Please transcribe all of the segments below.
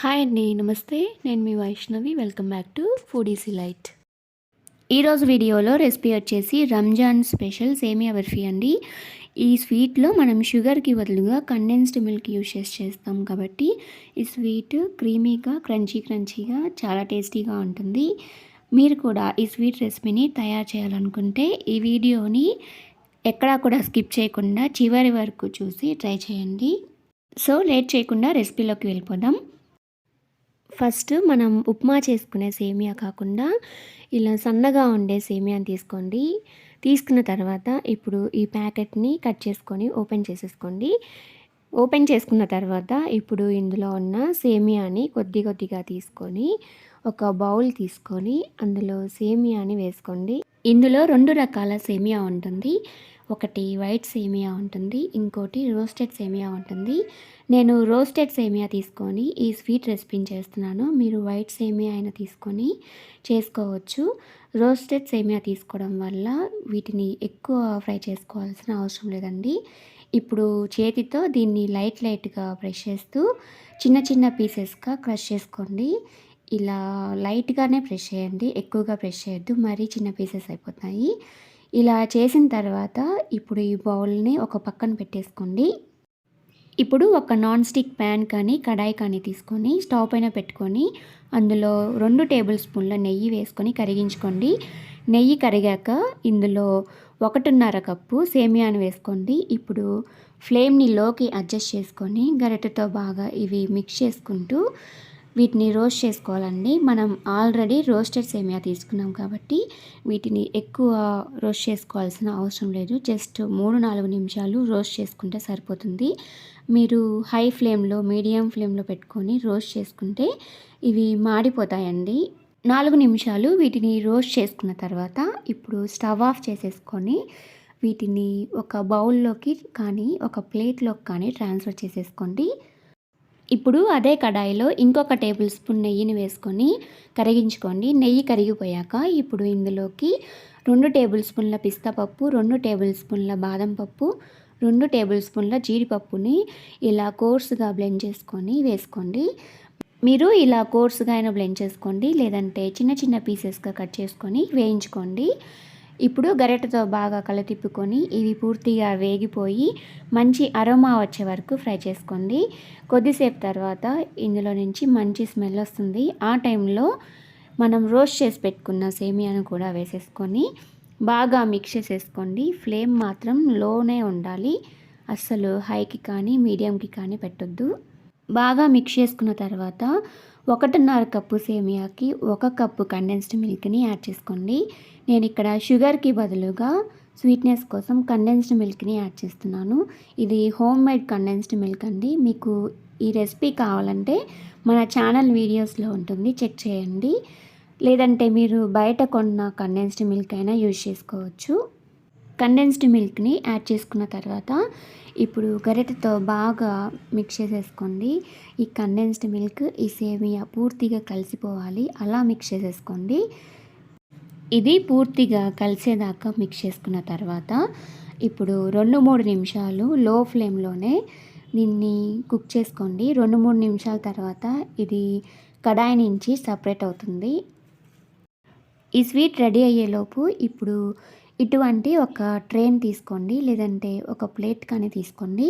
Hi అండి. నమస్తే. నేను మీ Vaishnavi. Welcome back to foodies light. ఈరోజు వీడియోలో రెసిపీ వచ్చేసి రంజాన్ స్పెషల్ సేమియా బర్ఫీ అండి. ఈ స్వీట్లో మనం షుగర్కి బదులుగా కండెన్స్డ్ మిల్క్ యూజ్ చేస్తాం కాబట్టి ఈ స్వీట్ క్రీమీగా క్రంచీగా చాలా టేస్టీగా ఉంటుంది. మీరు కూడా ఈ స్వీట్ రెసిపీని తయారు చేయాలనుకుంటే ఈ వీడియోని ఎక్కడా కూడా స్కిప్ చేయకుండా చివరి వరకు చూసి ట్రై చేయండి. సో లేట్ చేయకుండా రెసిపీలోకి వెళ్ళిపోదాం. ఫస్ట్ మనం ఉప్మా చేసుకునే సేమియా కాకుండా ఇలా సన్నగా ఉండే సేమియాని తీసుకోండి. తీసుకున్న తర్వాత ఇప్పుడు ఈ ప్యాకెట్ని కట్ చేసుకొని ఓపెన్ చేసేసుకోండి. ఓపెన్ చేసుకున్న తర్వాత ఇప్పుడు ఇందులో ఉన్న సేమియాని కొద్దిగా తీసుకొని ఒక బౌల్ తీసుకొని అందులో సేమియాని వేసుకోండి. ఇందులో 2 రకాల సేమియా ఉంటుంది. ఒకటి వైట్ సేమియా ఉంటుంది, ఇంకోటి రోస్టెడ్ సేమియా ఉంటుంది. నేను రోస్టెడ్ సేమియా తీసుకొని ఈ స్వీట్ రెసిపీని చేస్తున్నాను. మీరు వైట్ సేమియా అయినా తీసుకొని చేసుకోవచ్చు. రోస్టెడ్ సేమియా తీసుకోవడం వల్ల వీటిని ఎక్కువ ఫ్రై చేసుకోవాల్సిన అవసరం లేదండి. ఇప్పుడు చేతితో దీన్ని లైట్గా ప్రెస్ చేస్తూ చిన్న పీసెస్గా క్రష్ చేసుకోండి. ఇలా లైట్గానే ప్రెస్ చేయండి, ఎక్కువగా ప్రెస్ చేయొద్దు, మరీ చిన్న పీసెస్ అయిపోతాయి. ఇలా చేసిన తర్వాత ఇప్పుడు ఈ బౌల్ని ఒక పక్కన పెట్టేసుకోండి. ఇప్పుడు ఒక నాన్ స్టిక్ ప్యాన్ కానీ కడాయి కానీ తీసుకొని స్టవ్ పైన పెట్టుకొని అందులో 2 టేబుల్ స్పూన్ల నెయ్యి వేసుకొని కరిగించుకోండి. నెయ్యి కరిగాక ఇందులో 1.5 కప్పు సేమియాను వేసుకోండి. ఇప్పుడు ఫ్లేమ్ని లోకి అడ్జస్ట్ చేసుకొని గరిటెతో బాగా ఇవి మిక్స్ చేసుకుంటూ వీటిని రోస్ట్ చేసుకోవాలండి. మనం ఆల్రెడీ రోస్టెడ్ సేమియా తీసుకున్నాం కాబట్టి వీటిని ఎక్కువ రోస్ట్ చేసుకోవాల్సిన అవసరం లేదు. జస్ట్ 3-4 నిమిషాలు రోస్ట్ చేసుకుంటే సరిపోతుంది. మీరు హై ఫ్లేమ్లో మీడియం ఫ్లేమ్లో పెట్టుకొని రోస్ట్ చేసుకుంటే ఇవి మాడిపోతాయండి. 4 నిమిషాలు వీటిని రోస్ట్ చేసుకున్న తర్వాత ఇప్పుడు స్టవ్ ఆఫ్ చేసేసుకొని వీటిని ఒక బౌల్లోకి కానీ ఒక ప్లేట్లోకి కానీ ట్రాన్స్ఫర్ చేసేసుకోండి. ఇప్పుడు అదే కడాయిలో ఇంకొక టేబుల్ స్పూన్ నెయ్యిని వేసుకొని కరిగించుకోండి. నెయ్యి కరిగిపోయాక ఇప్పుడు ఇందులోకి 2 టేబుల్ స్పూన్ల పిస్తా పప్పు, 2 టేబుల్ స్పూన్ల బాదం పప్పు, 2 టేబుల్ స్పూన్ల జీడిపప్పుని ఇలా కోర్సుగా బ్లెండ్ చేసుకొని వేసుకోండి. మీరు ఇలా కోర్సుగా అయినా బ్లెండ్ చేసుకోండి, లేదంటే చిన్న పీసెస్గా కట్ చేసుకొని వేయించుకోండి. ఇప్పుడు గరిటెతో బాగా కలతిప్పుకొని ఇవి పూర్తిగా వేగిపోయి మంచి అరోమా వచ్చే వరకు ఫ్రై చేసుకోండి. కొద్దిసేపు తర్వాత ఇందులో నుంచి మంచి స్మెల్ వస్తుంది. ఆ టైంలో మనం రోస్ట్ చేసి పెట్టుకున్న సేమియాను కూడా వేసేసుకొని బాగా మిక్స్ చేసేసుకోండి. ఫ్లేమ్ మాత్రం లోనే ఉండాలి, అస్సలు హైకి కానీ మీడియంకి కానీ పెట్టొద్దు. బాగా మిక్స్ చేసుకున్న తర్వాత 1.5 కప్పు సేమియాకి 1 కప్పు కండెన్స్డ్ మిల్క్ని యాడ్ చేసుకోండి. నేను ఇక్కడ షుగర్కి బదులుగా స్వీట్నెస్ కోసం కండెన్స్డ్ మిల్క్ని యాడ్ చేస్తున్నాను. ఇది హోమ్ మేడ్ కండెన్స్డ్ మిల్క్ అండి. మీకు ఈ రెసిపీ కావాలంటే మన ఛానల్ వీడియోస్లో ఉంటుంది, చెక్ చేయండి. లేదంటే మీరు బయట కొన్న కండెన్స్డ్ మిల్క్ అయినా యూజ్ చేసుకోవచ్చు. కండెన్స్డ్ మిల్క్ని యాడ్ చేసుకున్న తర్వాత ఇప్పుడు గరిటెతో బాగా మిక్స్ చేసేసుకోండి. ఈ కండెన్స్డ్ మిల్క్ ఈ సేమియా పూర్తిగా కలిసిపోవాలి, అలా మిక్స్ చేసేసుకోండి. ఇది పూర్తిగా కలిసేదాకా మిక్స్ చేసుకున్న తర్వాత ఇప్పుడు 2-3 నిమిషాలు లో ఫ్లేమ్లోనే దీన్ని కుక్ చేసుకోండి. 2-3 నిమిషాల తర్వాత ఇది కడాయి నుంచి సపరేట్ అవుతుంది. ఈ స్వీట్ రెడీ అయ్యేలోపు ఇప్పుడు ఇటువంటి ఒక ట్రేని తీసుకోండి, లేదంటే ఒక ప్లేట్ కానీ తీసుకోండి.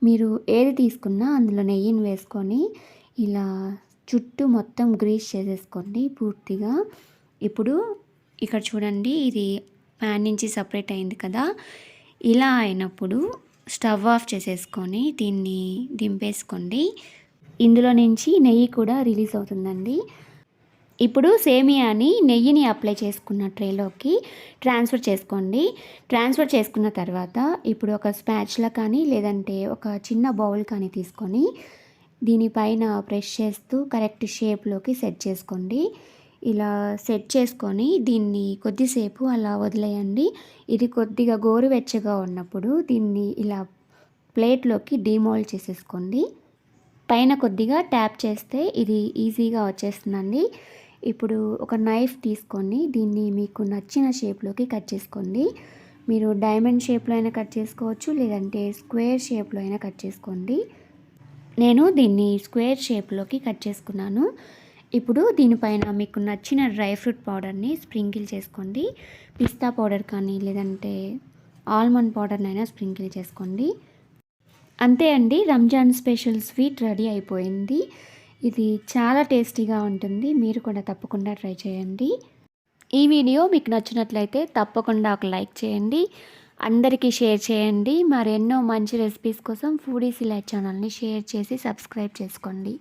మీరు ఏది తీసుకున్నా అందులో నెయ్యిని వేసుకొని ఇలా చుట్టూ మొత్తం గ్రీస్ చేసేసుకోండి పూర్తిగా. ఇప్పుడు ఇక్కడ చూడండి, ఇది ప్యాన్ నుంచి సపరేట్ అయింది కదా. ఇలా అయినప్పుడు స్టవ్ ఆఫ్ చేసేసుకొని దీన్ని దింపేసుకోండి. ఇందులో నుంచి నెయ్యి కూడా రిలీజ్ అవుతుందండి. ఇప్పుడు సేమియాని నెయ్యిని అప్లై చేసుకున్న ట్రేలోకి ట్రాన్స్ఫర్ చేసుకోండి. ట్రాన్స్ఫర్ చేసుకున్న తర్వాత ఇప్పుడు ఒక స్పాచ్లా కానీ లేదంటే ఒక చిన్న బౌల్ కానీ తీసుకొని దీనిపైన ప్రెస్ చేస్తూ కరెక్ట్ షేప్లోకి సెట్ చేసుకోండి. ఇలా సెట్ చేసుకొని దీన్ని కొద్దిసేపు అలా వదిలేయండి. ఇది కొద్దిగా గోరువెచ్చగా ఉన్నప్పుడు దీన్ని ఇలా ప్లేట్లోకి డీమోల్డ్ చేసేసుకోండి. పైన కొద్దిగా ట్యాప్ చేస్తే ఇది ఈజీగా వచ్చేస్తుందండి. ఇప్పుడు ఒక నైఫ్ తీసుకొని దీన్ని మీకు నచ్చిన షేప్లోకి కట్ చేసుకోండి. మీరు డైమండ్ షేప్లో అయినా కట్ చేసుకోవచ్చు, లేదంటే స్క్వేర్ షేప్లో అయినా కట్ చేసుకోండి. నేను దీన్ని స్క్వేర్ షేప్లోకి కట్ చేసుకున్నాను. ఇప్పుడు దీనిపైన మీకు నచ్చిన డ్రై ఫ్రూట్ పౌడర్ని స్ప్రింకిల్ చేసుకోండి. పిస్తా పౌడర్ కానీ లేదంటే ఆల్మండ్ పౌడర్నైనా స్ప్రింకిల్ చేసుకోండి. అంతే అండి, రంజాన్ స్పెషల్ స్వీట్ రెడీ అయిపోయింది. ఇది చాలా టేస్టీగా ఉంటుంది. మీరు కూడా తప్పకుండా ట్రై చేయండి. ఈ వీడియో మీకు నచ్చినట్లయితే తప్పకుండా ఒక లైక్ చేయండి, అందరికీ షేర్ చేయండి. మరెన్నో మంచి రెసిపీస్ కోసం ఫుడీస్ ఇలైట్ ఛానల్ని షేర్ చేసి సబ్స్క్రైబ్ చేసుకోండి.